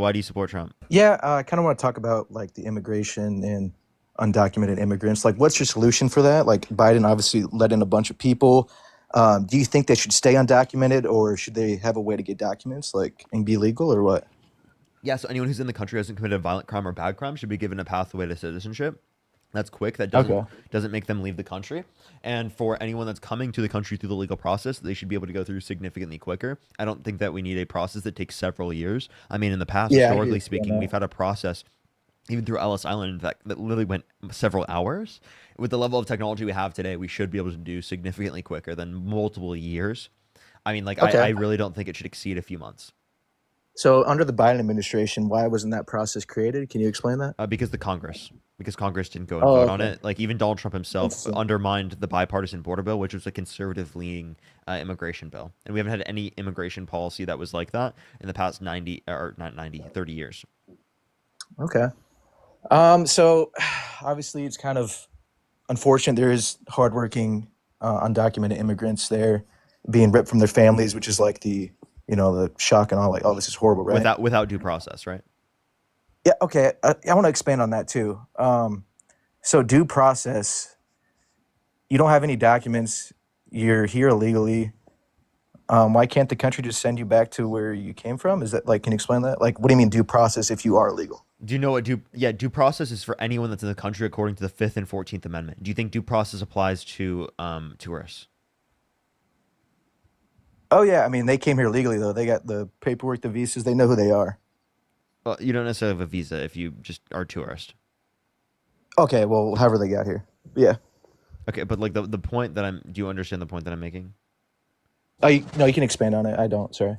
Why do you support Trump? Yeah, I kind of want to talk about like the immigration and undocumented immigrants. Like, what's your solution for that? Like, Biden obviously let in a bunch of people. Do you think they should stay undocumented, or should they have a way to get documents, like, and be legal, or what? Yeah, so anyone who's in the country who hasn't committed a violent crime or bad crime should be given a pathway to citizenship. That's quick. That Okay. doesn't make them leave the country. And for anyone that's coming to the country through the legal process, they should be able to go through significantly quicker. I don't think that we need a process that takes several years. I mean, in the past, Yeah, I agree historically with you on speaking, we've that. had a process even through Ellis Island, in fact, that literally went several hours. With the level of technology we have today, we should be able to do significantly quicker than multiple years. I mean, like, I Okay. really don't think it should exceed a few months. So, under the Biden administration, why wasn't that process created? Can you explain that? Because Congress didn't go and Oh, vote on okay. it. Like even Donald Trump himself Interesting. undermined the bipartisan border bill, which was a conservative leaning immigration bill. And we haven't had any immigration policy that was like that in the past 90 or not 90, 30 years. Okay. So obviously, it's kind of unfortunate. There is hardworking, undocumented immigrants there being ripped from their families, which is like the shock and all. Like, oh, this is horrible, right? Without due process, right? Yeah. Okay. I want to expand on that too. So due process. You don't have any documents. You're here illegally. Why can't the country just send you back to where you came from? Is that like, can you explain that? Like, what do you mean due process if you are illegal? Do you know what due process is for anyone that's in the country according to the Fifth and 14th Amendment? Do you think due process applies to tourists? Oh yeah, I mean they came here legally though. They got the paperwork, the visas. They know who they are. Well, you don't necessarily have a visa if you just are a tourist. Okay, well, however they got here. Yeah. Okay, but like the point that I'm do you understand the point that I'm making? Oh, no, you can expand on it. I don't. Sorry.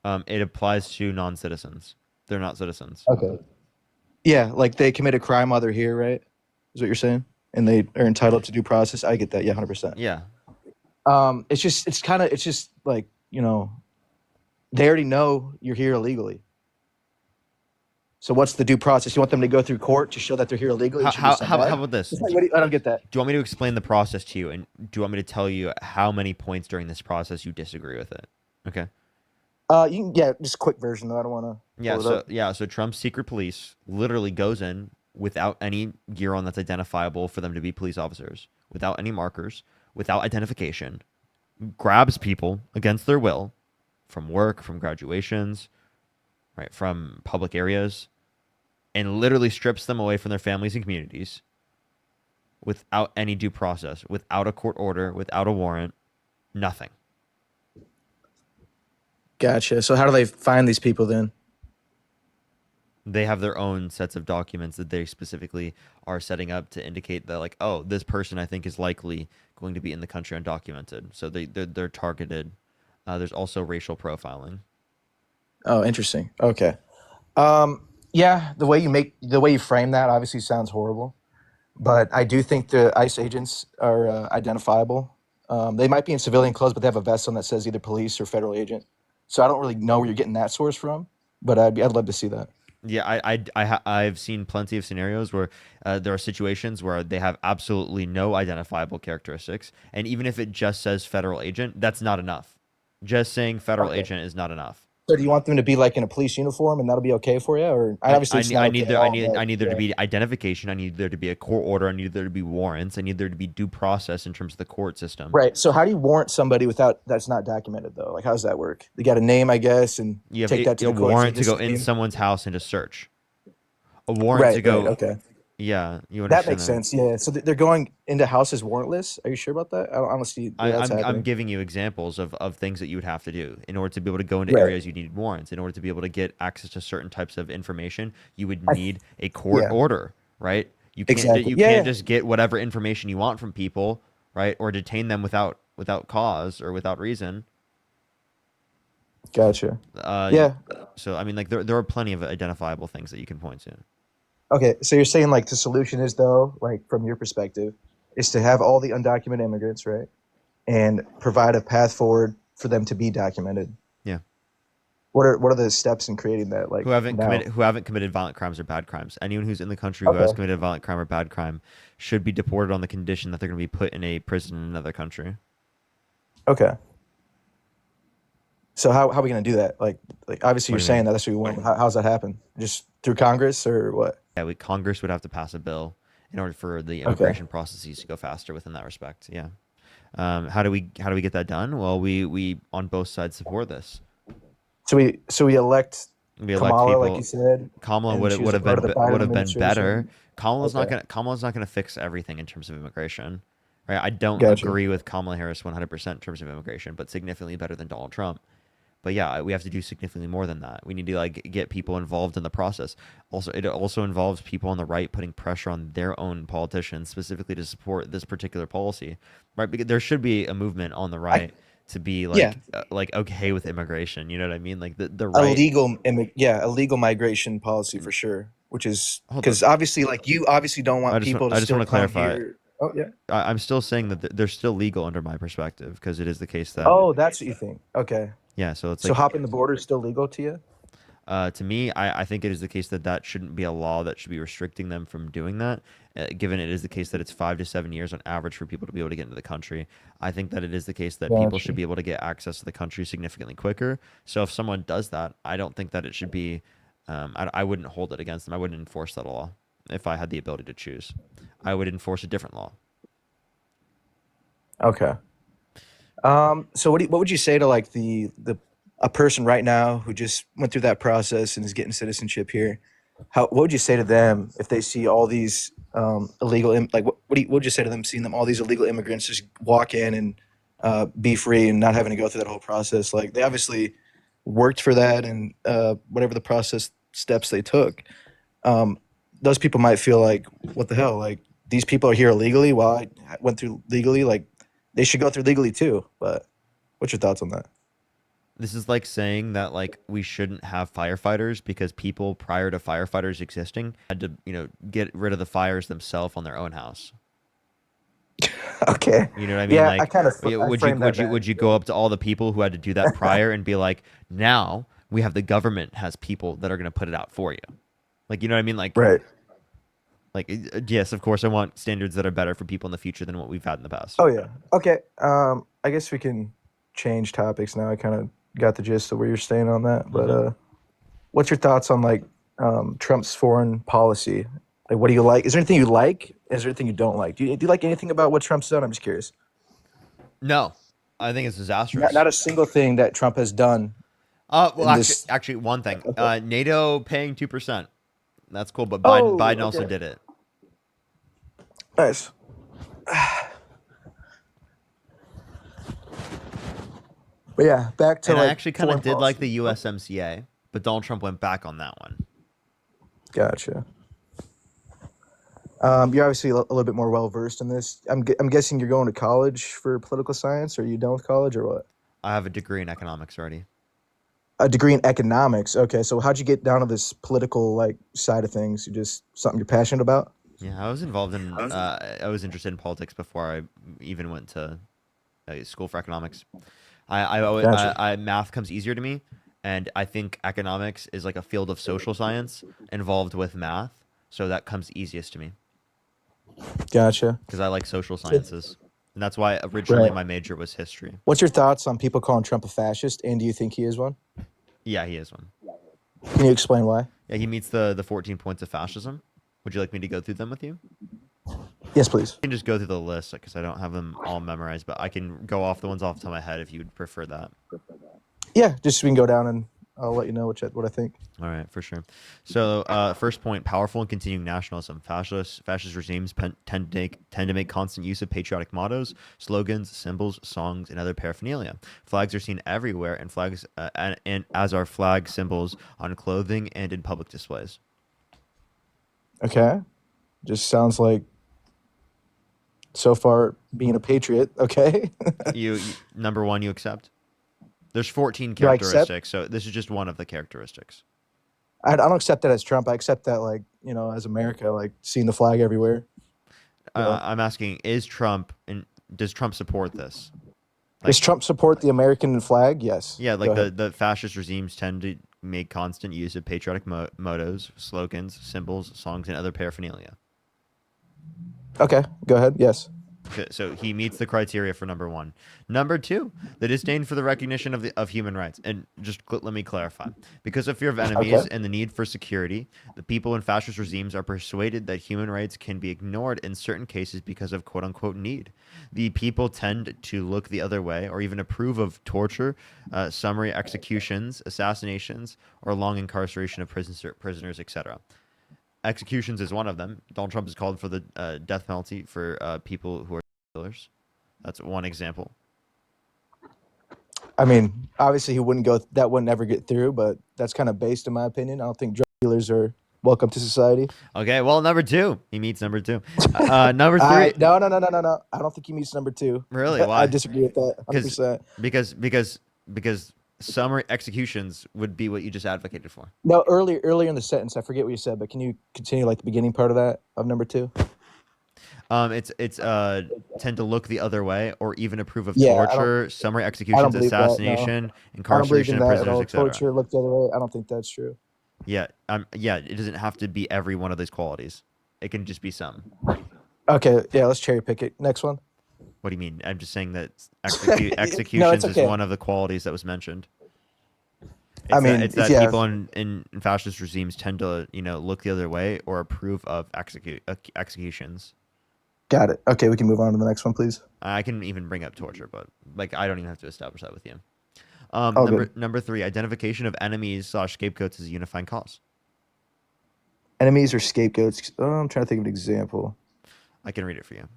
It applies to non-citizens. They're not citizens. Okay. Yeah, like they commit a crime while they're here, right? Is what you're saying? And they are entitled to due process. I get that. Yeah, 100%. Yeah. It's just like they already know you're here illegally. So what's the due process? You want them to go through court to show that they're here illegally and should be sent How back? about this? It's like, I don't get that. Do you want me to explain the process to you, and do you want me to tell you how many points during this process you disagree with it? Okay. Yeah, just a quick version though. I don't want to Yeah. pull it up. So Trump's secret police literally goes in without any gear on that's identifiable for them to be police officers, without any markers, without identification, grabs people against their will from work, from graduations, right, from public areas, and literally strips them away from their families and communities without any due process, without a court order, without a warrant, nothing. Gotcha. So how do they find these people then? They have their own sets of documents that they specifically are setting up to indicate that, like, oh, this person I think is likely going to be in the country undocumented. So they're targeted. There's also racial profiling. Oh, interesting. Okay. Yeah, the way you frame that obviously sounds horrible, but I do think the ICE agents are identifiable. They might be in civilian clothes, but they have a vest on that says either police or federal agent. So I don't really know where you're getting that source from, but I'd love to see that. Yeah, I've seen plenty of scenarios where there are situations where they have absolutely no identifiable characteristics, and even if it just says federal agent, that's not enough. Just saying federal Okay. agent is not enough. So do you want them to be like in a police uniform, and that'll be okay for you, or obviously it's not okay at all? But I need there to yeah. be identification. I need there to be a court order. I need there to be warrants. I need there to be due process in terms of the court system. Right. So how do you warrant somebody without that's not documented though? Like how does that work? They got a name, I guess, and You have take that to a the court and say warrant to this go is the in name. someone's house and to search. A warrant to Right. Right. go. Okay. Yeah, you That understand makes that. sense. Yeah. So they're going into houses warrantless. Are you sure about that? I don't see where that's I'm happening. giving you examples of things that you would have to do in order to be able to go into Right. areas you need warrants. In order to be able to get access to certain types of information, you would I, need a court yeah. order, right? Exactly. You Yeah. can't Yeah. just get whatever information you want from people, right? Or detain them without cause or without reason. Gotcha. Uh, Yeah. so I mean, like there are plenty of identifiable things that you can point to. Okay. So you're saying like the solution is though, like from your perspective, is to have all the undocumented immigrants, right, and provide a path forward for them to be documented. Yeah. What are the steps in creating that? Like now. Who haven't committed violent crimes or bad crimes. Anyone who's in the country who has Okay. committed a violent crime or bad crime should be deported on the condition that they're going to be put in a prison in another country. Okay. So how are we going to do that? Like obviously What you're do you mean? saying that that's what we want. How's that happen? Just through Congress or what? Yeah, Congress would have to pass a bill in order for the Okay. immigration processes to go faster within that respect. Yeah. How do we get that done? Well, we on both sides support this. So we elect We elect Kamala, like you people. said, Kamala and she was a part of the Biden would have been better. administration. Okay, Kamala's not gonna fix everything in terms of immigration, right? I don't gotcha. agree with Kamala Harris 100% in terms of immigration, but significantly better than Donald Trump. But yeah, we have to do significantly more than that. We need to like get people involved in the process. Also, it also involves people on the right putting pressure on their own politicians specifically to support this particular policy, right? Because there should be a movement on the I right to be Yeah, like okay with immigration. You know what I mean? Like the a right. legal a legal migration policy for sure. Which is Hold because on. obviously, like you obviously don't want people to I just still want to come clarify. here. Oh yeah. I'm still saying that they're still legal under my perspective because it is the case that Oh, that's what you think. Okay. yeah. So it's So like hopping the border is still legal to you? to me, I think it is the case that that shouldn't be a law that should be restricting them from doing that. Given it is the case that it's 5 to 7 years on average for people to be able to get into the country, I think that it is the case that people should Gotcha. be able to get access to the country significantly quicker. So if someone does that, I don't think that it should be. I wouldn't hold it against them. I wouldn't enforce that law if I had the ability to choose. I would enforce a different law. Okay. So what would you say to like the a person right now who just went through that process and is getting citizenship here? What would you say to them if they see all these like what would you say to them seeing them all these illegal immigrants just walk in and be free and not having to go through that whole process? Like they obviously worked for that and whatever the process steps they took. Um, those people might feel like, what the hell? Like these people are here illegally while I went through legally. Like they should go through legally too. But what's your thoughts on that? This is like saying that like we shouldn't have firefighters because people prior to firefighters existing had to, get rid of the fires themselves on their own house. Okay. You know what I mean? Yeah, Like, I framed that bad. would you go Yeah. up to all the people who had to do that prior and be like, now we have the government has people that are going to put it out for you. Like, you know what I mean? Right. Yes, of course, I want standards that are better for people in the future than what we've had in the past. Oh yeah. Okay. I guess we can change topics now. I kind of got the gist of where you're staying on that. But Hmm. what's your thoughts on like Trump's foreign policy? Like, what do you like? Is there anything you like? Is there anything you don't like? Do you like anything about what Trump's done? I'm just curious. No, I think it's disastrous. Not a single thing that Trump has done Well, in this. actually, one thing. Okay. NATO paying 2%. That's cool, but Oh, Biden also okay. did it. Nice. But yeah, back to And I like actually kind of foreign did like policy. the Oh, USMCA, but Donald Trump went back on that one. gotcha. You're obviously a little bit more well versed in this. I'm guessing you're going to college for political science. Or are you done with college or what? I have a degree in economics already. A degree in economics. Okay, so how'd you get down to this political like side of things? You just something you're passionate about? Yeah, I was interested in politics before I even went to school for economics. Gotcha. Math comes easier to me, and I think economics is like a field of social science involved with math, so that comes easiest to me Gotcha. because I like social sciences, and that's why originally Right. my major was history. What's your thoughts on people calling Trump a fascist? And do you think he is one? Yeah, he is one. Can you explain why? Yeah, he meets the 14 points of fascism. Would you like me to go through them with you? Yes, please. I can just go through the list because I don't have them all memorized, but I can go off the ones off the top of my head if you would prefer that. Yeah, just we can go down and I'll let you know what I think. All right, for sure. So, first point: powerful and continuing nationalism. Fascist regimes tend to make constant use of patriotic mottos, slogans, symbols, songs, and other paraphernalia. Flags are seen everywhere, and flags and as are flag symbols on clothing and in public displays. Okay. Just sounds like so far being a patriot. Okay. Number one, you accept. There's 14 Do I accept? characteristics, so this is just one of the characteristics. I don't accept that as Trump. I accept that like as America, like seeing the flag everywhere. You know, I'm asking: Is Trump and does Trump support this? does Like, Trump support the American flag? Yes. yeah, Go like ahead. the fascist regimes tend to make constant use of patriotic mottos, slogans, symbols, songs, and other paraphernalia. Okay. Go ahead. Yes. Okay, so he meets the criteria for number one. Number two, the disdain for the recognition of human rights. And just let me clarify. Because of fear of Okay. enemies and the need for security, the people in fascist regimes are persuaded that human rights can be ignored in certain cases because of quote unquote need. The people tend to look the other way or even approve of torture, summary executions, assassinations, or long incarceration of prisoners, etc. Executions is one of them. Donald Trump has called for the death penalty for people who are killers. That's one example. I mean, obviously he wouldn't go. That wouldn't ever get through. But that's kind of based, in my opinion. I don't think drug dealers are welcome to society. Okay, well, number two. He meets number two. Number I three. no no no no no no. I don't think he meets number two. Really? I Why? disagree with that 100. Because percent because because because summary executions would be what you just advocated for. No, earlier in the sentence, I forget what you said, but can you continue like the beginning part of that of number two? It's tend to look the other way or even approve of Yeah, torture, summary I don't executions, believe that. No, assassination, I don't believe incarceration in of that at prisoners, all. etc. Torture, look the other way. I don't think that's true. Yeah, it doesn't have to be every one of those qualities. It can just be some. Okay, yeah, let's cherry pick it. Next one. What do you mean? I'm just saying that No, it's executions is okay. one of the qualities that was mentioned. I It's mean, that yeah, people in fascist regimes tend to look the other way or approve of executions. got it. Okay, we can move on to the next one, please. I can even bring up torture, but like I don't even have to establish that with you. All good. Number three, identification of enemies / scapegoats as a unifying cause. Enemies or scapegoats? Oh, I'm trying to think of an example. I can read it for you.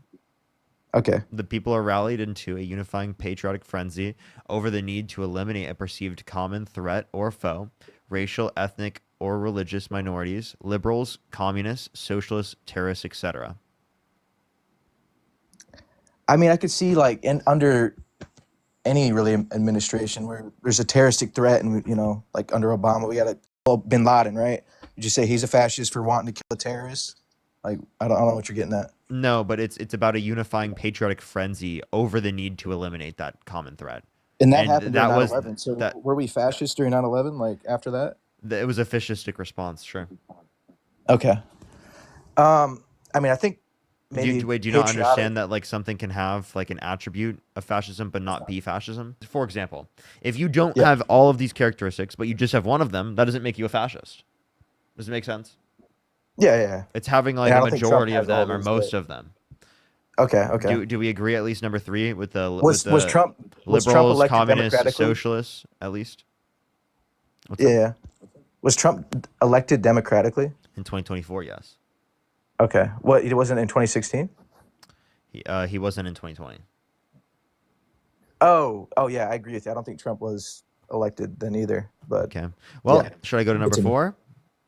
Okay. The people are rallied into a unifying patriotic frenzy over the need to eliminate a perceived common threat or foe, racial, ethnic, or religious minorities, liberals, communists, socialists, terrorists, etc. I mean, I could see like in under any really administration where there's a terroristic threat, and like under Obama, we got a Bin Laden, right? Would you say he's a fascist for wanting to kill a terrorist? Like, I don't know what you're getting at. No, but it's about a unifying patriotic frenzy over the need to eliminate that common threat. And that And happened during that nine was 11. So that were we fascist during 9/11? Like after that? it was a fascistic response, sure. Okay. I mean, I think maybe Do you not patriotic. understand that like something can have like an attribute of fascism but not be fascism? For example, if you don't Yeah. have all of these characteristics but you just have one of them, that doesn't make you a fascist. Does it make sense? Yeah, yeah, yeah. It's having And like I a don't think Trump majority of has all them or these, but most of them. okay, okay. Do we agree at least number three with Was the Trump liberals, elected communists, democratically? socialists at least? What's Yeah, up? yeah. Was Trump elected democratically? In 2024, yes. Okay. What, it wasn't in 2016? He wasn't in 2020. Oh yeah, I agree with you. I don't think Trump was elected then either. But Okay. yeah, Well, should I go to number continue. four?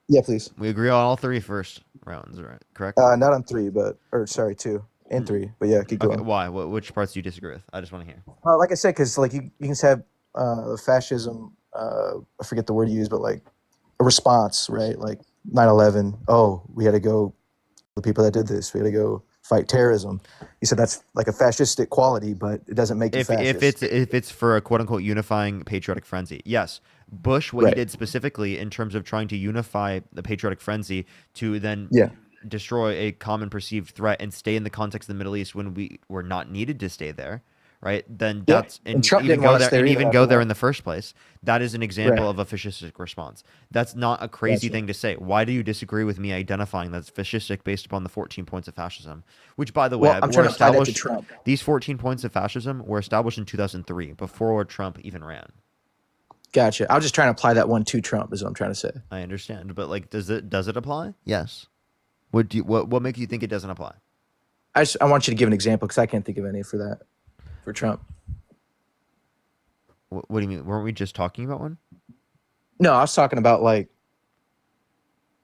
Yeah, please. We agree on all three first rounds, right? Correct? Not on three, but or sorry, two and three. But yeah, keep Okay. going. Why? Which parts do you disagree with? I just want to hear. Like I said, because like you can have fascism. I forget the word you use, but like a response, right? Like 9/11. Oh, we had to go. The people that did this, we had to go fight terrorism. You said that's like a fascistic quality, but it doesn't make you fascist, If it's for a quote unquote unifying patriotic frenzy, yes. Bush, what he right? did specifically in terms of trying to unify the patriotic frenzy to then Yeah, destroy a common perceived threat and stay in the context of the Middle East when we were not needed to stay there, right? Then yeah. that's And Trump didn't want us there either even after go there that. in the first place. That is an Right. example of a fascistic response. That's not a crazy Gotcha. thing to say. Why do you disagree with me identifying that's fascistic based upon the 14 points of fascism, which by the Well, way I'm were trying to apply that to established. Trump. These 14 points of fascism were established in 2003 before Trump even ran. Gotcha. I was just trying to apply that one to Trump, is what I'm trying to say. I understand, but like, does it apply? Yes. What makes you think it doesn't apply? I want you to give an example because I can't think of any for that for Trump. What do you mean? Weren't we just talking about one? No, I was talking about like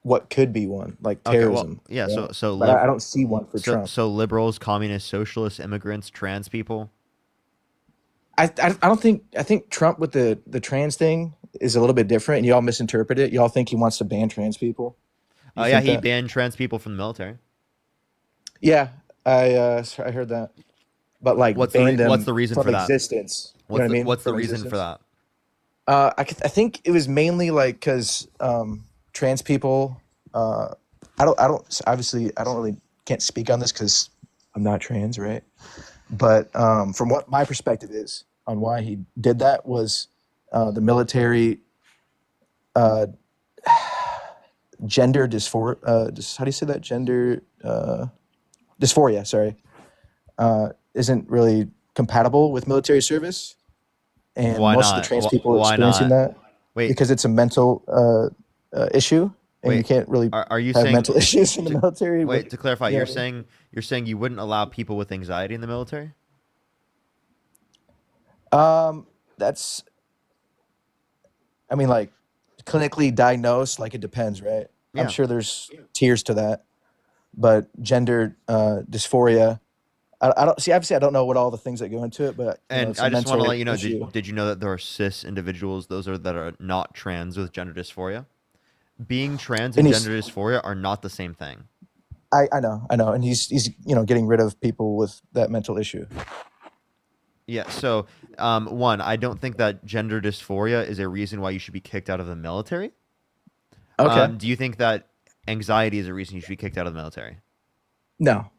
what could be one, like Okay, well, terrorism. yeah. Right? But I don't see one for Trump. So liberals, communists, socialists, immigrants, trans people. I don't think I think Trump with the trans thing is a little bit different, and y'all misinterpret it. Y'all think he wants to ban trans people. Oh You yeah, think he that? banned trans people from the military. Yeah, I heard that, but like banned What's them the reason from for that? existence. You know what I mean? What's the From reason for existence. that? I think it was mainly like because trans people. I don't obviously I don't really can't speak on this because I'm not trans, right? But from what my perspective is on why he did that was the military uh, gender dysphoria. How do you say that? Gender dysphoria. Sorry, isn't really compatible with military service, and Why most of the not? trans people are Why experiencing not? that Wait, because it's a mental issue, and you wait. can't really Are you have saying mental issues in the to military. wait to clarify? You know You're what I mean? saying you wouldn't allow people with anxiety in the military? That's, I mean, like clinically diagnosed, like it depends, right? I'm Yeah. sure there's tiers to that, but gender dysphoria, I don't see. Obviously, I don't know what all the things that go into it, but And it's a I just want to let mental you know, issue. did you know that there are cis individuals, those are that are not trans with gender dysphoria? Being trans And and he's, gender dysphoria are not the same thing. I know, and he's getting rid of people with that mental issue. Yeah, so one, I don't think that gender dysphoria is a reason why you should be kicked out of the military. Okay, Do you think that anxiety is a reason you should be kicked out of the military? no,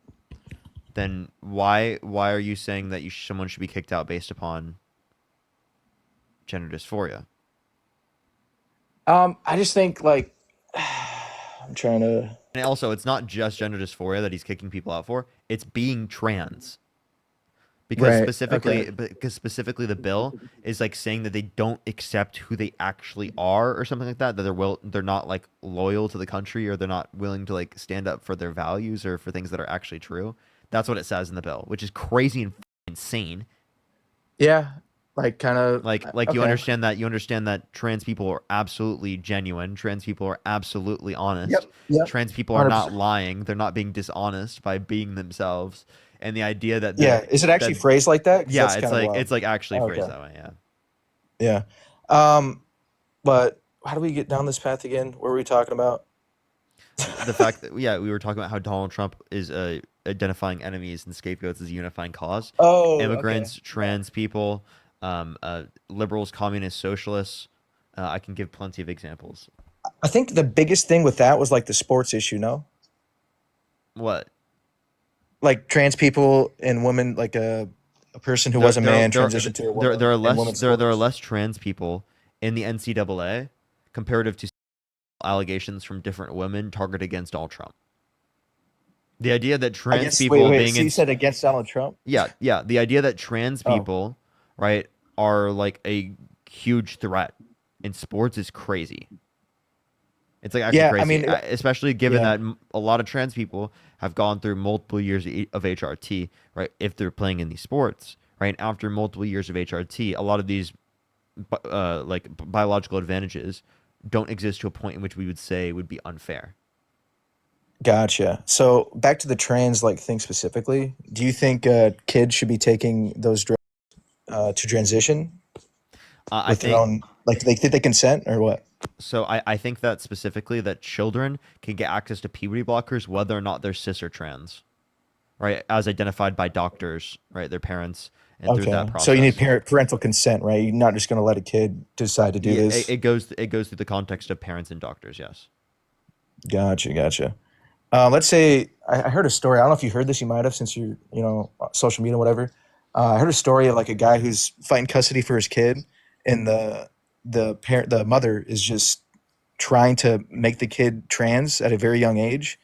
Then why are you saying that someone should be kicked out based upon gender dysphoria? I just think like I'm trying to. And also, it's not just gender dysphoria that he's kicking people out for; it's being trans. Right. Okay. Because specifically the bill is like saying that they don't accept who they actually are or something like that, that they're not like loyal to the country, or they're not willing to like stand up for their values or for things that are actually true. That's what it says in the bill, which is crazy and insane. Yeah. Like kind of. Like Okay. you understand that trans people are absolutely genuine, trans people are absolutely Yep. honest, Yep. trans people are not 100%. lying, they're not being dishonest by being themselves. And the idea that Yeah. Is it actually that phrased like that? Because yeah, that's kind of wild. it's like actually phrased Okay. that way. Yeah. Yeah. Um. But how do we get down this path again? What were we talking about? The fact that yeah, we were talking about how Donald Trump is identifying enemies and scapegoats as a unifying cause. Oh. Okay. Immigrants, Yeah. trans people, liberals, communists, socialists. I can give plenty of examples. I think the biggest thing with that was like the sports issue. No. What? Like trans people and women, like a person who was a man transitioned to a There woman are in less women's there are sports. less trans people in the NCAA comparative to allegations from different women targeted against Donald Trump. The idea that I trans guess. Wait. people Wait. being So in you said against Donald Trump? yeah, the idea that trans Oh. people, right, are like a huge threat in sports is crazy. It's like actually Yeah. I crazy, mean. especially given Yeah. that a lot of trans people have gone through multiple years of HRT, right? If they're playing in these sports, right? After multiple years of HRT, a lot of these biological advantages don't exist to a point in which we would say would be unfair. Gotcha. So back to the trans like thing specifically. Do you think kids should be taking those drugs to transition I with their think own? Like, they think they consent or what? so. I think that specifically that children can get access to puberty blockers whether or not they're cis or trans, right? As identified by doctors, right? Their parents, and through that Okay. So you need process. parental consent, right? You're not just going to let a kid decide to do Yeah, this. it goes through the context of parents and doctors. Yes. Gotcha. Gotcha. Let's say I heard a story. I don't know if you heard this. You might have since you're social media, whatever. I heard a story of like a guy who's fighting custody for his kid, and the mother is just trying to make the kid trans at a very young age,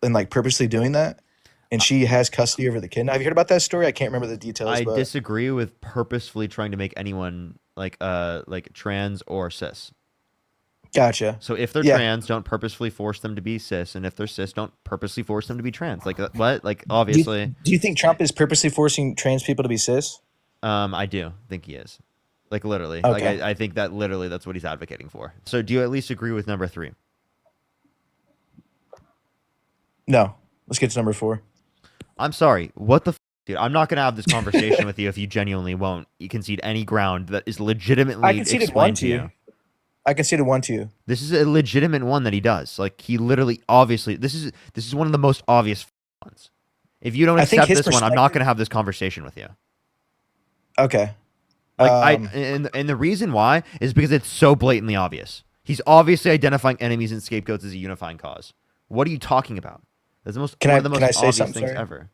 and like purposely doing that. And she has custody over the kid. Now, have you heard about that story? I can't remember the details, I but disagree with purposefully trying to make anyone like trans or cis. gotcha. So if they're Yeah. trans, don't purposefully force them to be cis, and if they're cis, don't purposely force them to be trans. Like what? Like Do you, obviously, do you think Trump is purposely forcing trans people to be cis? I do think he is. Like literally, like Okay. I think that literally that's what he's advocating for. So do you at least agree with number three? No. Let's get to number four. I'm sorry. What the dude? I'm not gonna have this conversation with you if you genuinely won't concede any ground that is I legitimately conceded one explained to to you. you. I conceded one to you. This is a legitimate one that he does. Like he literally, obviously, this is one of the most obvious ones. If you don't I think accept his this one, I'm not perspective. gonna have this conversation with you. Okay. Like Um, and the reason why is because it's so blatantly obvious. He's obviously identifying enemies and scapegoats as a unifying cause. What are you talking about? That's the most can one I of the can most I say obvious something? things Sorry. ever.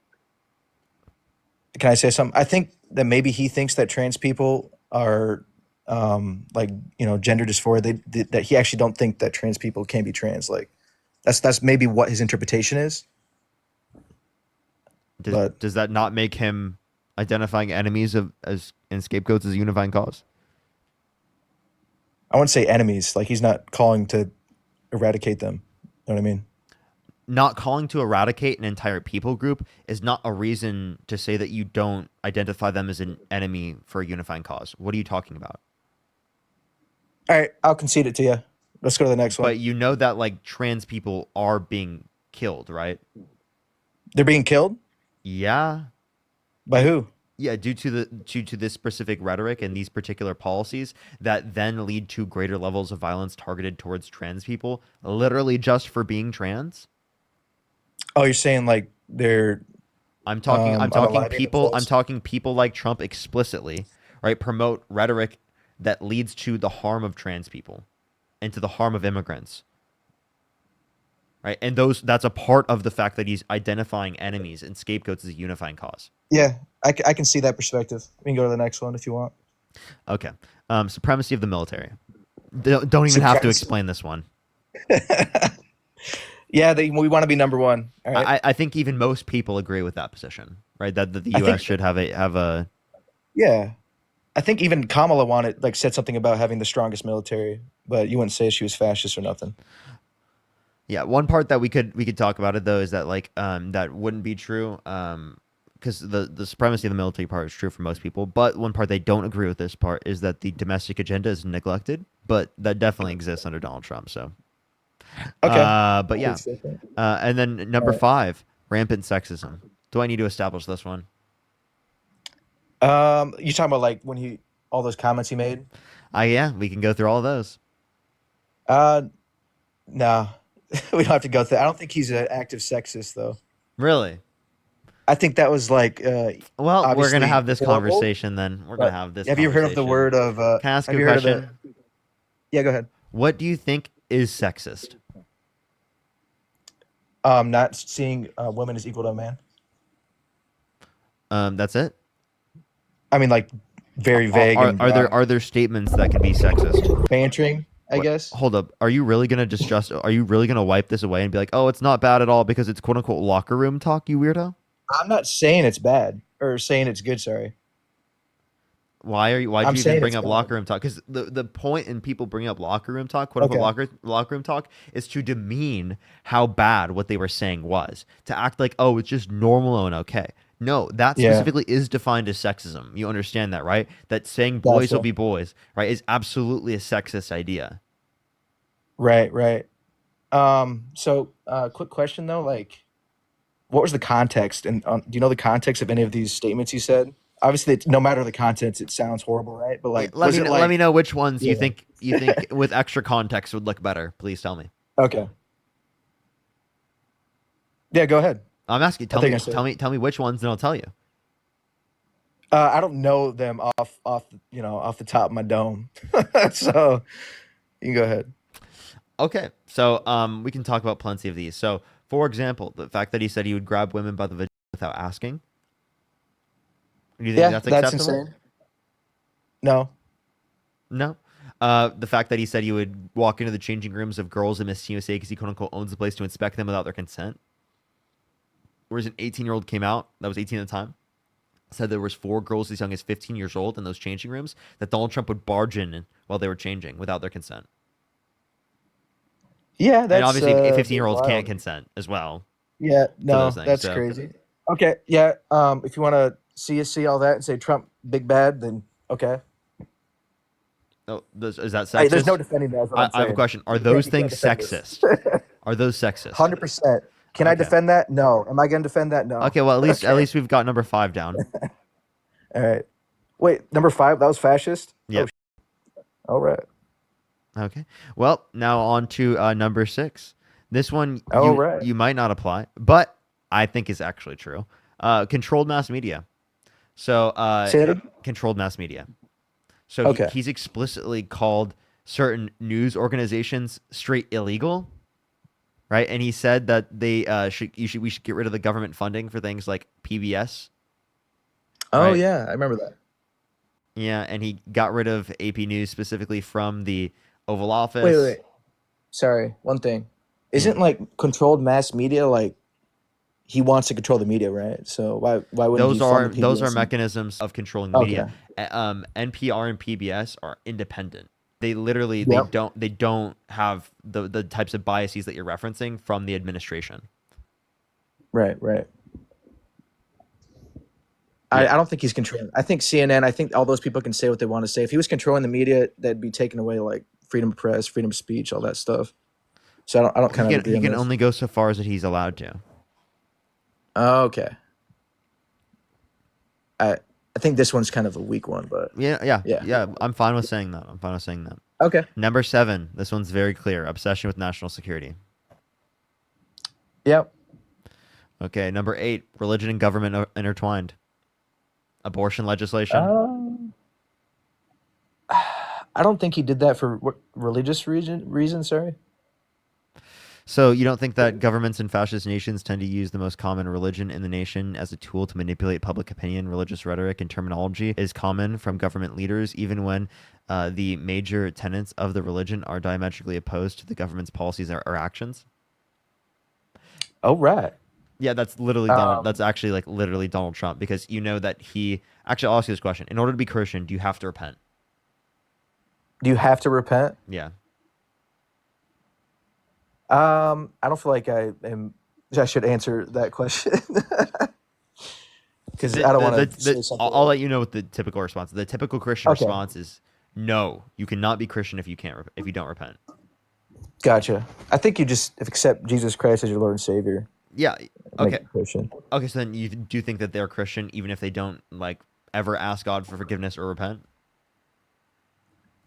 can I say something? I think that maybe he thinks that trans people are like gender dysphoria. That he actually don't think that trans people can be trans. Like that's maybe what his interpretation is. But Does that not make him identifying enemies of as and scapegoats as a unifying cause? I wouldn't say enemies. Like he's not calling to eradicate them. You know what I mean? Not calling to eradicate an entire people group is not a reason to say that you don't identify them as an enemy for a unifying cause. What are you talking about? All right, I'll concede it to you. Let's go to the next one. But you know that like trans people are being killed, right? They're being killed Yeah. by who? Yeah, due to this specific rhetoric and these particular policies that then lead to greater levels of violence targeted towards trans people, literally just for being trans. Oh, you're saying like they're I'm talking unaliving people I'm themselves? talking people like Trump explicitly, right, promote rhetoric that leads to the harm of trans people and to the harm of immigrants. Right? And that's a part of the fact that he's identifying enemies and scapegoats as a unifying cause. Yeah, I can see that perspective. We can go to the next one if you want. Okay. Supremacy of the military. Don't even have to Supremacy. explain this one. Yeah, we want to be number one. All right. I think even most people agree with that position, right? That the I U.S. think should have a yeah. I think even Kamala wanted like said something about having the strongest military, but you wouldn't say she was fascist or nothing. yeah. One part that we could talk about it though is that like that wouldn't be true because the supremacy of the military part is true for most people, but one part they don't agree with this part is that the domestic agenda is neglected, but that definitely exists under Donald Trump. So, Okay. but yeah, and then All number right. 5, rampant sexism. Do I need to establish this one? You talking about like when he all those comments he made? Yeah, we can go through all of those. Uh, no, we don't have to go through. I don't think he's an active sexist though. Really? I think that was like Well, we're gonna obviously have this horrible. conversation then. We're gonna But have this have you heard of the conversation. word of? Can I ask Have you a you heard of the? question? Yeah, go ahead. What do you think is sexist? Not seeing women as equal to a man. That's it. I mean, like very Are, vague are and are there broad, are there statements that can be sexist? bantering. I What? guess. Hold up. Are you really gonna just? Are you really gonna wipe this away and be like, oh, it's not bad at all because it's quote unquote locker room talk? You weirdo. I'm not saying it's bad or saying it's good. Sorry, Why are you? Why'd I'm you even saying bring it's up bad. locker room talk? Because the point in people bringing up locker room talk, quote unquote Okay. locker room talk, is to demean how bad what they were saying was. To act like, oh, it's just normal and okay. No, that Yeah. specifically is defined as sexism. You understand that, right? That saying boys will Gotcha. be boys, right, is absolutely a sexist idea. Right. Right. So, quick question though, like, what was the context? And do you know the context of any of these statements he said? Obviously, no matter the contents, it sounds horrible, right? But Yeah, like, was it let like, me know which ones you yeah, think you think with extra context would look better. Please tell me. okay, yeah, go ahead. I'm asking. I Tell think me. I said, Tell me which ones, and I'll tell you. I don't know them off the top of my dome, so you can go ahead. Okay, so we can talk about plenty of these. So, for example, the fact that he said he would grab women by the vagina without asking. Do you think Yeah, that's that's acceptable? insane. No, No. The fact that he said he would walk into the changing rooms of girls in Miss USA because he quote unquote owns the place to inspect them without their consent. Whereas an 18-year-old came out that was 18 at the time, said there was 4 girls as young as 15 years old in those changing rooms that Donald Trump would barge in while they were changing without their consent. yeah, And that's obviously, a bit 15-year-olds can't wild. consent as well Yeah, to those no, things. that's So, crazy. Okay, yeah. If you want to see all that and say Trump big bad, then okay. oh, is that Hey, there's no sexist? defending that. Is what I'm I have a saying. question. Are You those can't things defend this. sexist? Are those sexist? 100%. Can I Okay. defend that? No. Am I going to defend that? No. Okay. Well, at Okay. least we've got number 5 down. All right. Wait, number five. That was fascist. Oh, Yep. all right. Okay. Well, now on to number 6. This one All you right. you might not apply, but I think is actually true. Controlled mass media. So, Say that again. controlled mass media. So Okay. he's explicitly called certain news organizations straight illegal, right? And he said that they we should get rid of the government funding for things like PBS. Oh right? yeah, I remember that. Yeah, and he got rid of AP News specifically from the Oval Wait, wait, Office. wait. Sorry, one thing. Yeah. Isn't like controlled mass media like he wants to control the media, right? So why wouldn't he fund the Those are PBS? And, mechanisms of controlling the media. okay. NPR and PBS are independent. They literally Yep. they don't have the types of biases that you're referencing from the administration. Right, right. Yeah. I don't think he's controlling. I think CNN. I think all those people can say what they want to say. If he was controlling the media, that'd be taken away like freedom of press, freedom of speech, all that stuff. So I don't kind of agree He on can this. only go so far as that he's allowed to. Okay. I I think this one's kind of a weak one, but yeah. Yeah. I'm fine with saying that. I'm fine with saying that. Okay. Number 7. This one's very clear. Obsession with national security. Yep. Okay. Number 8. Religion and government intertwined. Abortion legislation. Um, I don't think he did that for what, religious reason. Sorry. So you don't think that governments in fascist nations tend to use the most common religion in the nation as a tool to manipulate public opinion? Religious rhetoric and terminology is common from government leaders, even when the major tenets of the religion are diametrically opposed to the government's policies or actions. Oh right. Yeah, that's literally Donald. Um, That's actually like literally Donald Trump because you know that he actually. I'll ask you this question: in order to be Christian, do you have to repent? do you have to repent? Yeah. I don't feel like I am. I should answer that question because I don't want to say something I'll like. let you know what the typical response. The typical Christian Okay, response is no. You cannot be Christian if you can't if you don't repent. gotcha. I think you just accept Jesus Christ as your Lord and Savior, Yeah. and make Okay. you a Christian. Okay. So then you do think that they're Christian even if they don't like ever ask God for forgiveness or repent?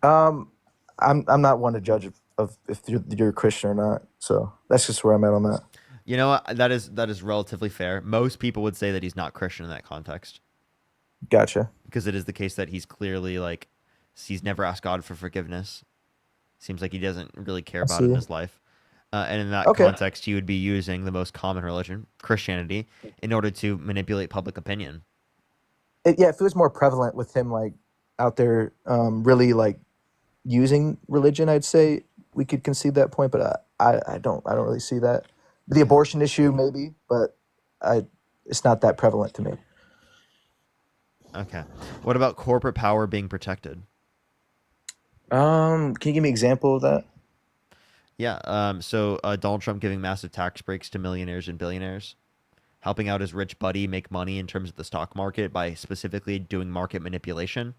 Um, I'm not one to judge of if you're a Christian or not. So that's just where I'm at on that. You know what? That is relatively fair. Most people would say that he's not Christian in that context Gotcha. because it is the case that he's clearly like he's never asked God for forgiveness. Seems like he doesn't really care I about it in see. his life. And in that Okay. context, he would be using the most common religion, Christianity, in order to manipulate public opinion. Yeah, if it was more prevalent with him, like out there, really like using religion, I'd say we could concede that point. But I don't really see that. The Okay. abortion issue, maybe, but I, it's not that prevalent to me. Okay. What about corporate power being protected? Can you give me an example of that? Yeah. So Donald Trump giving massive tax breaks to millionaires and billionaires, helping out his rich buddy make money in terms of the stock market by specifically doing market manipulation,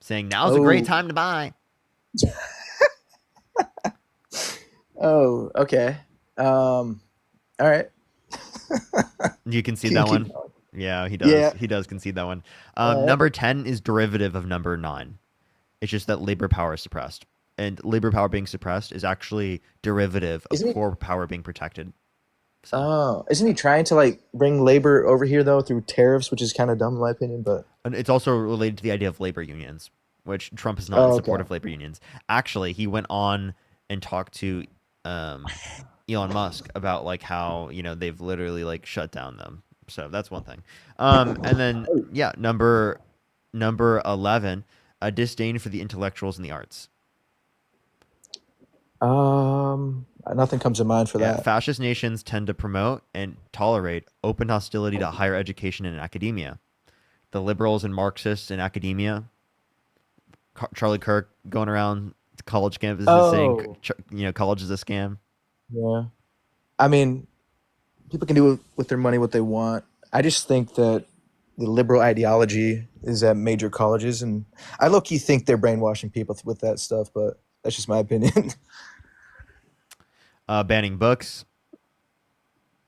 saying now's a great Oh, time to buy. oh, okay. All right. You concede Keep, that keep one? going. Yeah, he does. Yeah. He does concede that one. All right. Number 10 is derivative of number 9. It's just that labor power is suppressed. And labor power being suppressed is actually derivative of Isn't he? core power being protected. So, Oh, isn't he trying to like bring labor over here though through tariffs, which is kind of dumb in my opinion? But and it's also related to the idea of labor unions, which Trump is not in oh, support okay. of labor unions. Actually, he went on and talked to um, Elon Musk about like how, you know, they've literally like shut down them. So that's one thing. And then yeah, number 11, a disdain for the intellectuals and the arts. Nothing comes to mind for Yeah, that. fascist nations tend to promote and tolerate open hostility to higher education and academia. The liberals and Marxists in academia, Charlie Kirk going around college campuses saying, Oh, you know, college is a scam. yeah. I mean, people can do with their money what they want. I just think that the liberal ideology is at major colleges, and I low key think they're brainwashing people with that stuff. But that's just my opinion. Banning books,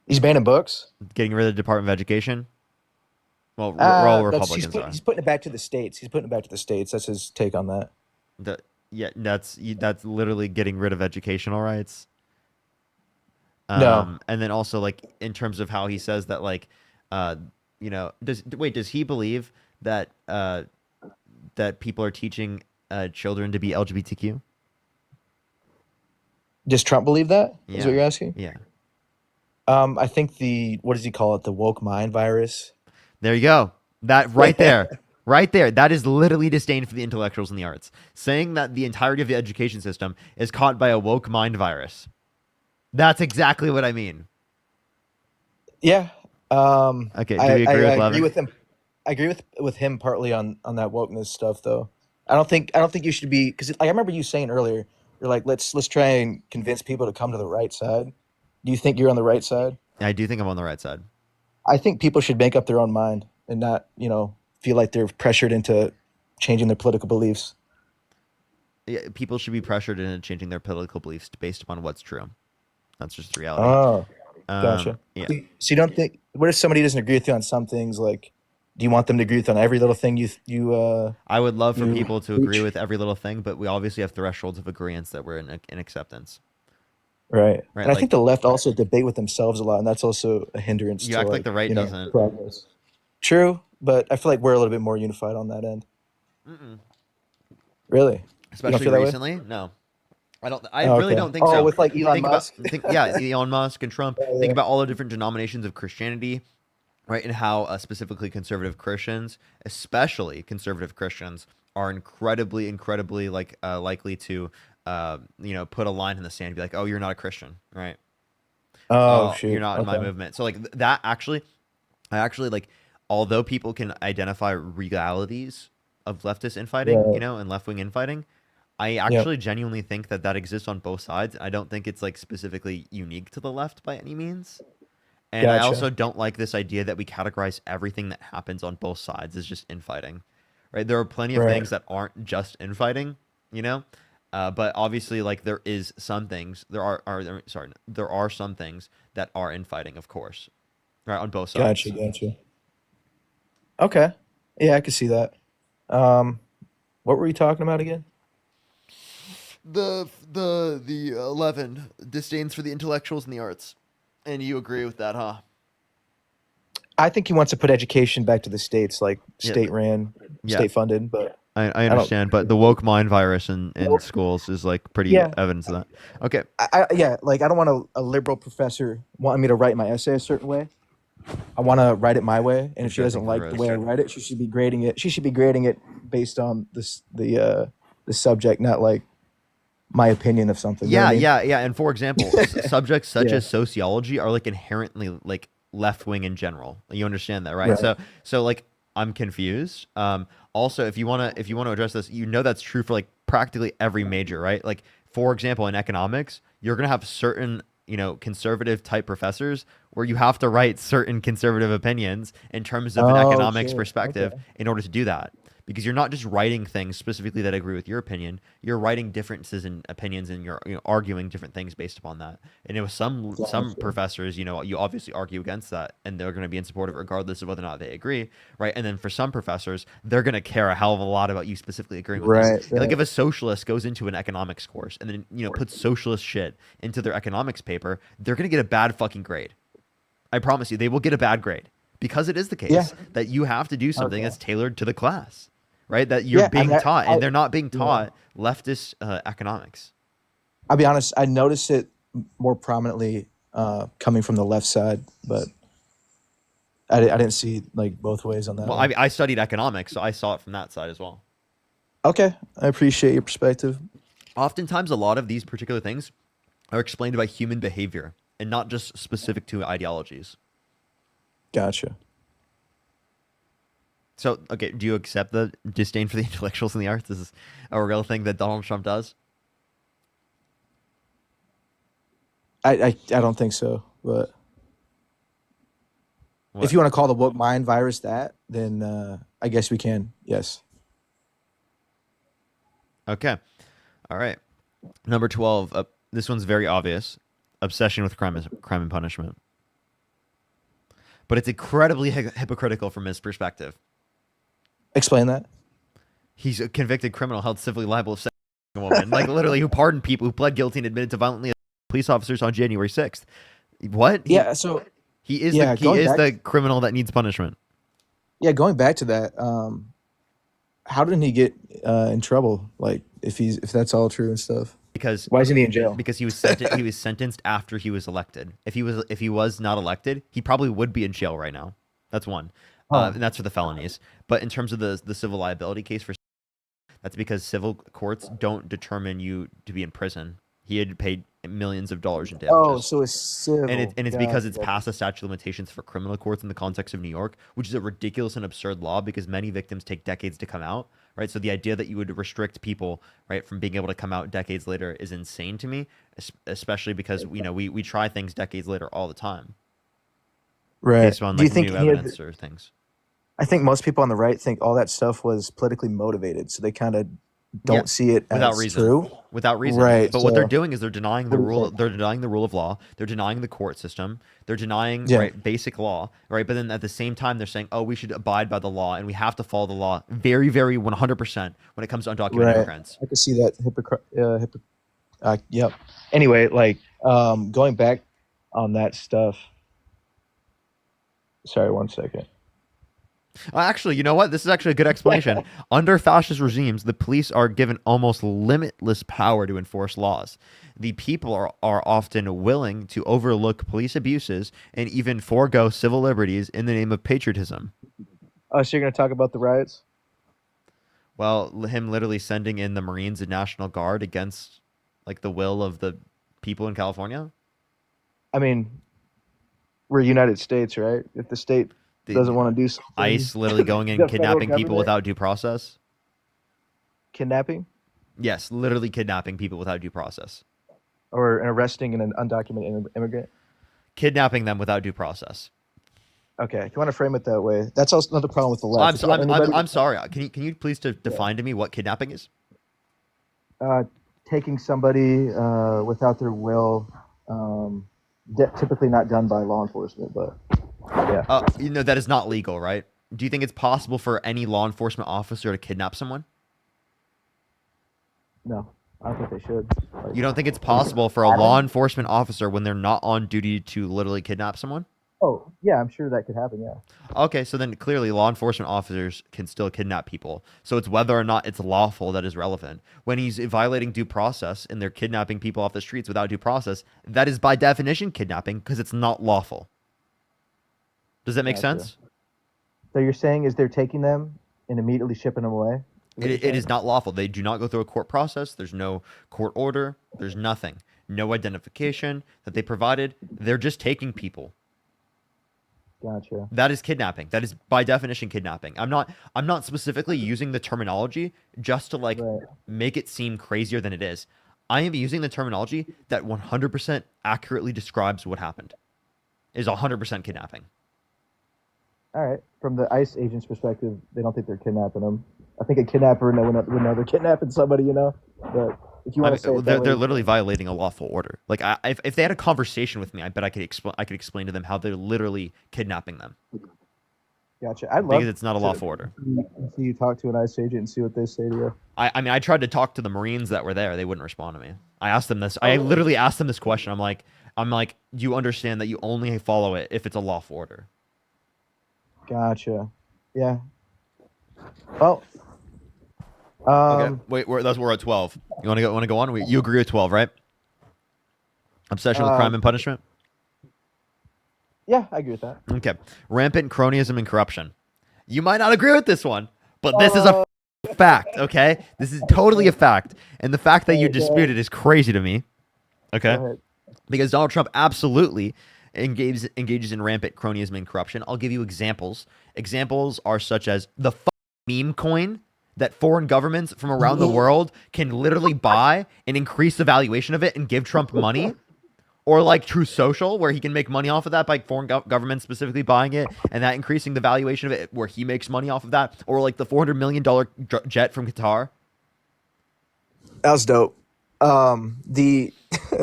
He's banning books. getting rid of the Department of Education. Well, we're all That's Republicans are. he's putting it back to the states. He's putting it back to the states. That's his take on that. The, yeah, that's literally getting rid of educational rights. No, And then also like in terms of how he says that like, uh, you know, does he believe that that people are teaching children to be LGBTQ? does Trump believe that? Is what Yeah, you're asking? yeah. I think the what does he call it? The woke mind virus. There you go. That right there, right there, that is literally disdain for the intellectuals and the arts. Saying that the entirety of the education system is caught by a woke mind virus. That's exactly what I mean. Yeah. Okay, do we I agree with agree Levin? with him. I agree with him partly on that wokeness stuff though. I don't think you should be because like, I remember you saying earlier, you're like let's try and convince people to come to the right side. Do you think you're on the right side? I do think I'm on the right side. I think people should make up their own mind and not, you know, feel like they're pressured into changing their political beliefs. Yeah, people should be pressured into changing their political beliefs based upon what's true. That's just the reality. Oh, gotcha. Yeah, So you don't think? What if somebody doesn't agree with you on some things? Like, do you want them to agree with you on every little thing I would love for you people to agree preach? with every little thing, but we obviously have thresholds of agreement that we're in acceptance, Right. right? And I think Like the left also debate with themselves a lot, and that's also a hindrance you to act like like, the right you know, doesn't. progress. True, but I feel like we're a little bit more unified on that end. Mm-mm. Really? You don't Especially feel that way? recently. No, I don't. I Oh, really okay. don't think Oh, so. with like Elon Musk? Yeah, Elon Musk and Trump. Yeah, Think yeah. about all the different denominations of Christianity, right? And how specifically conservative Christians, especially conservative Christians, are incredibly like likely to put a line in the sand and be like, oh, you're not a Christian, right? Oh, Oh, you're shoot. not in my Okay. movement. So like that actually, I actually like, although people can identify realities of leftist infighting, Right. and left wing infighting, I Yep. actually genuinely think that that exists on both sides. I don't think it's like specifically unique to the left by any means. And I Gotcha. also don't like this idea that we categorize everything that happens on both sides as just infighting, right? There are plenty of Right. things that aren't just infighting, you know? But obviously, like there is some things there are some things that are infighting, of course, right, on both Gotcha. sides. Gotcha. Okay. Yeah, I can see that. Um, what were we talking about again? The 11 disdains for the intellectuals and the arts, and you agree with that, huh? I think he wants to put education back to the states, like Yeah, state ran, yeah. state funded, but I I don't. understand, but the woke mind virus in Nope. schools is like pretty Yeah, evidence of that. Okay, yeah, like I don't want a liberal professor wanting me to write my essay a certain way. I want to write it my way, and you're if she judging doesn't from like the way rose. I write it, she should be grading it. She should be grading it based on the subject, not like my opinion of something. You know what Yeah, I mean? yeah, yeah. And for example, subjects such Yeah. as sociology are like inherently like left wing in general. You understand that, right? Right. So like I'm confused. Also, if you wanna address this, that's true for like practically every major, right? Like for example, in economics, you're gonna have certain conservative type professors where you have to write certain conservative opinions in terms of an Oh economics shit. perspective Okay. in order to do that. Because you're not just writing things specifically that agree with your opinion, you're writing differences in opinions and you're arguing different things based upon that. And it was some Gotcha. professors, you obviously argue against that and they're going to be in support of it regardless of whether or not they agree, right? And then for some professors, they're going to care a hell of a lot about you specifically agreeing with them. Right. Like Right. if a socialist goes into an economics course and then puts socialist shit into their economics paper, they're going to get a bad fucking grade. I promise you, they will get a bad grade because it is the Yeah. case that you have to do something Okay. that's tailored to the class, right? That you're Yeah. I mean, being taught, and they're not being yeah. taught leftist economics. I'll be honest. I noticed it more prominently coming from the left side, but I didn't see like both ways on that Well, one. I studied economics, so I saw it from that side as well. Okay, I appreciate your perspective. Oftentimes, a lot of these particular things are explained by human behavior and not just specific to ideologies. Gotcha. So, okay, do you accept the disdain for the intellectuals and the arts? This is a real thing that Donald Trump does. I don't think so, but if What? you want to call the woke mind virus that, then I guess we can. Yes. Okay, all right. Number 12. This one's very obvious. Obsession with crime and punishment. But it's incredibly hypocritical from his perspective. Explain that. He's a convicted criminal held civilly liable of sexing a woman, like literally who pardoned people who pled guilty and admitted to violently assaulting police officers on January 6th. What? Yeah. So He is yeah, the criminal that needs punishment going back to that. How didn't he get in trouble? Like if that's all true and stuff. because Why isn't he in jail? he was sentenced after he was elected. If he was not elected, he probably would be in jail right now. That's one. Huh. and that's for the felonies. But in terms of the civil liability case for that's because civil courts don't determine you to be in prison. He had paid millions of dollars in Oh, damages. so it's And civil. it's because Gotcha, it's gotcha. past the statute of limitations for criminal courts in the context of New York, which is a ridiculous and absurd law because many victims take decades to come out, right? So the idea that you would restrict people, right, from being able to come out decades later is insane to me, especially because we try things decades later all the time Right. based on Do you like think new any of evidence or things. I think most people on the right think all that stuff was politically motivated, so they kind of Yeah, don't see it without as reason. true. Without reason. Right. But what they're So, doing is they're denying the what do you rule. think? They're denying the rule of law. They're denying the court system. They're denying Yeah. right basic law. Right. But then at the same time, they're saying, oh, we should abide by the law and we have to follow the law very, very 100% when it comes to undocumented Right. immigrants. I can see that yep. Anyway, like going back on that stuff. Sorry, one second. Actually, you know what? This is actually a good explanation. Under fascist regimes, the police are given almost limitless power to enforce laws. The people are often willing to overlook police abuses and even forego civil liberties in the name of patriotism. Oh, so you're gonna talk about the riots? Well, him literally sending in the Marines and National Guard against like the will of the people in California. I mean, we're United States, right? If the state doesn't The want to do something, ICE literally going in the federal kidnapping people government without due process. kidnapping Yes, literally kidnapping people without due process. or arresting an undocumented immigrant. Kidnapping them without due process. Okay, if you want to frame it that way, that's also another problem with the left. I'm If so, you want anybody, I'm sorry. Can you please yeah, define to me what kidnapping is? uh, taking somebody without their will, typically not done by law enforcement, but yeah, That is not legal, right? Do you think it's possible for any law enforcement officer to kidnap someone? no, I don't think they should. Like, You don't think it's what do you think? possible for a law enforcement officer when they're not on duty to literally kidnap someone? Oh, yeah, I'm sure that could happen. Yeah, Okay, so then clearly law enforcement officers can still kidnap people. So it's whether or not it's lawful that is relevant. When he's violating due process and they're kidnapping people off the streets without due process, that is by definition kidnapping because it's not lawful. Does that make gotcha. sense? So you're saying is they're taking them and immediately shipping them away? Is that what you're It is saying? not lawful. They do not go through a court process. There's no court order. There's nothing. No identification that they provided. They're just taking people. Gotcha. That is kidnapping. That is by definition kidnapping. I'm not specifically using the terminology just to like Right. make it seem crazier than it is. I am using the terminology that 100% accurately describes what happened. Is 100% kidnapping. All right. From the ICE agent's perspective, they don't think they're kidnapping them. I think a kidnapper would know they're kidnapping somebody, you know. But if you I want mean, to say it that they're way, literally violating a lawful order. Like, if they had a conversation with me, I bet I could explain to them how they're literally kidnapping them gotcha. I'd because love it's not a to lawful order. see you talk to an ICE agent and see what they say to you. I mean, I tried to talk to the Marines that were there. They wouldn't respond to me. I asked them this. Oh, I really? literally asked them this question. I'm like, you understand that you only follow it if it's a lawful order. Gotcha. Yeah. Well, Okay. um, Wait, we're at 12. You want to go on? You agree with 12, right? Obsession with uh, crime and punishment. yeah, I agree with that. Okay. Rampant cronyism and corruption. You might not agree with this one, but this is a Uh, fact. Okay, this is totally a fact, and the fact that you go ahead. dispute it is crazy to me. Go Okay, ahead. because Donald Trump absolutely engages in rampant cronyism and corruption. I'll give you examples. Examples are such as the meme coin that foreign governments from around the world can literally buy and increase the valuation of it and give Trump money. Or like True Social, where he can make money off of that by foreign governments specifically buying it and that increasing the valuation of it, where he makes money off of that. Or like the $400 million jet from Qatar. That was dope. The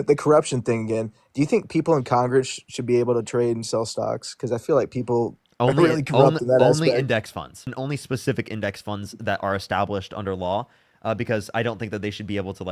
the corruption thing again. Do you think people in Congress should be able to trade and sell stocks? Because I feel like people are really corrupt in that Only aspect. index funds and only specific index funds that are established under law. Because I don't think that they should be able to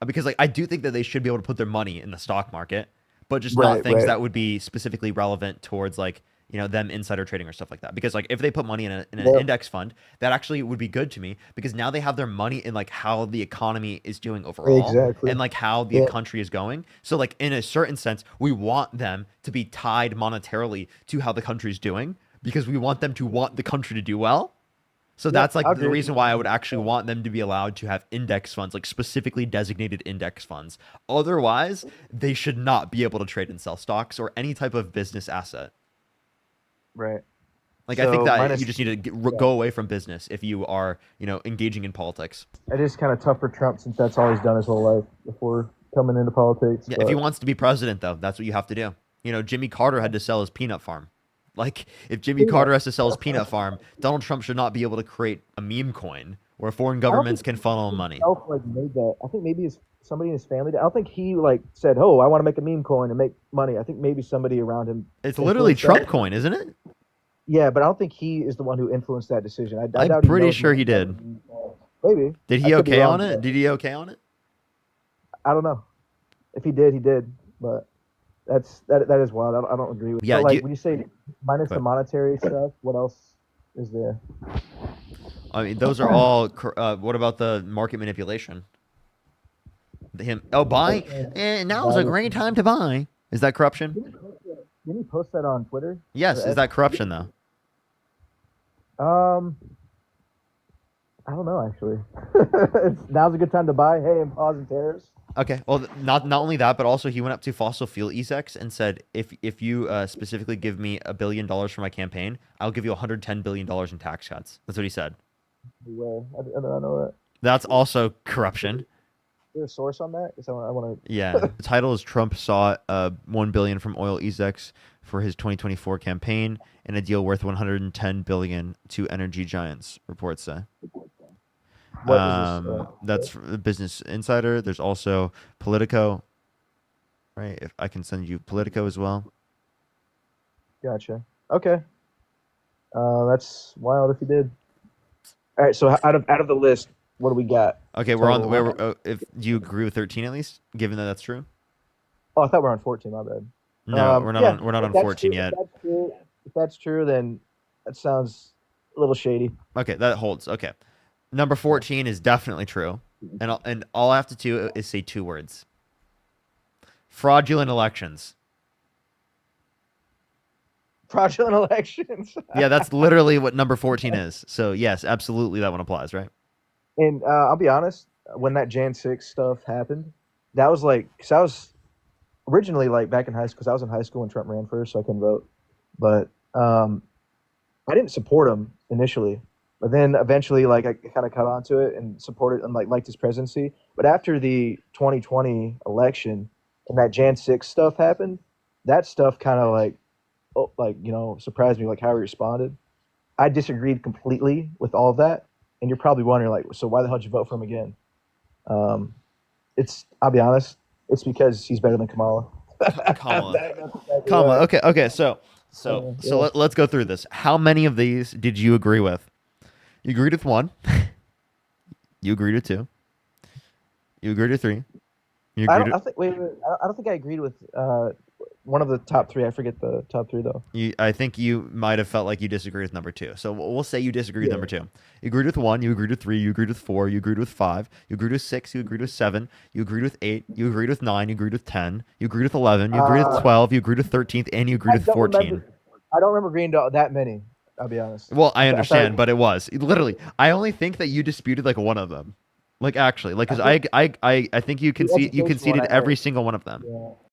because like I do think that they should be able to put their money in the stock market, but just not Right, things right. that would be specifically relevant towards like them insider trading or stuff like that. Because like if they put money in an Yep. index fund, that actually would be good to me because now they have their money in like how the economy is doing overall Exactly. and like how the Yeah. country is going. So like in a certain sense, we want them to be tied monetarily to how the country's doing. because we want them to want the country to do well. So Yeah, that's like I the agree. reason why I would actually want them to be allowed to have index funds, like specifically designated index funds. Otherwise, they should not be able to trade and sell stocks or any type of business asset. Right. Like I think So that you minus, just need to yeah, go away from business if you are, engaging in politics. it is kind of tough for Trump since that's all he's done his whole life before coming into politics. Yeah, if he But wants to be president, though, that's what you have to do. Jimmy Carter had to sell his peanut farm. Like, if Jimmy Carter has to sell his peanut farm, Donald Trump should not be able to create a meme coin where foreign I don't think governments can funnel him he money. himself like made that. I think maybe his somebody in his family did. I don't think he like said, "Oh, I want to make a meme coin and make money." I think maybe somebody around him It's literally influenced Trump that. coin, isn't it? Yeah, but I don't think he is the one who influenced that decision. I I'm doubt he pretty knows sure much he about did. the meme coin. Maybe Did I he could be okay on wrong, it? but Did he okay on it? I don't know. If he did, he did. But that is wild. I don't agree with. So Yeah. like when you say minus the But monetary stuff, what else is there? I mean, those are all. What about the market manipulation? Him. Oh, buy. Now is a great time to buy. Is that corruption? Didn't he post that on Twitter Yes. or Is X? that corruption though? Um, I don't know actually. Now's a good time to buy. Hey, I'm pausing tariffs. Okay. Well, not only that, but also he went up to fossil fuel execs and said, if you specifically give me $1 billion for my campaign, I'll give you $110 billion in tax cuts. That's what he said. Where I don't know that. That's also corruption. Is there a source on that? Because I want Yeah. The title is Trump sought $1 billion from oil execs for his 2024 campaign and a deal worth $110 billion to energy giants. Reports say. to. What is this? That's Business Insider. There's also Politico, right? If I can send you Politico as well. Gotcha. Okay. That's wild if you did. All right. So out of the list, what do we got? Okay, we're on. Total. If do you agree with 13 at least, given that that's true? Oh, I thought we were on 14. My bad. No, we're not Yeah. on. We're not If on that's 14 true, yet. if that's true, then that sounds a little shady. Okay, that holds. Okay, number 14 is definitely true, and all I have to do is say two words: fraudulent elections. Fraudulent elections. Yeah, that's literally what number 14 is. So yes, absolutely, that one applies, right? And I'll be honest, when that Jan 6 stuff happened, that was like, because I was originally like back in high school, because I was in high school when Trump ran first, so I couldn't vote. But I didn't support him initially. But then eventually, like, I kind of caught on to it and supported and like liked his presidency. But after the 2020 election and that Jan 6 stuff happened, that stuff kind of like, oh, like, surprised me, like how he responded. I disagreed completely with all of that. And you're probably wondering, like, so why the hell did you vote for him again? I'll be honest, it's because he's better than Kamala. Kamala. That's exactly Kamala. why. Okay. So Yeah. let's go through this. How many of these did you agree with? You agreed with one. You agreed with two. You agreed with three. You I agreed. don't. I think. Wait. I don't think I agreed with one of the top three. I forget the top three though. I think you might have felt like you disagreed with number two. So we'll say you disagreed with Yeah. number two. You agreed with one. You agreed with three. You agreed with four. You agreed with five. You agreed with six. You agreed with seven. You agreed with eight. You agreed with nine. You agreed with 10. You agreed with 11. You agreed with Uh, 12. You agreed with 13th, and you agreed I with don't 14. remember. I don't remember agreeing to that many. I'll be honest. Well, I I thought. understand, but it was literally. I only think that you disputed like one of them. Like actually, like I because think I think you the concede you education one. conceded every single one of them. Yeah.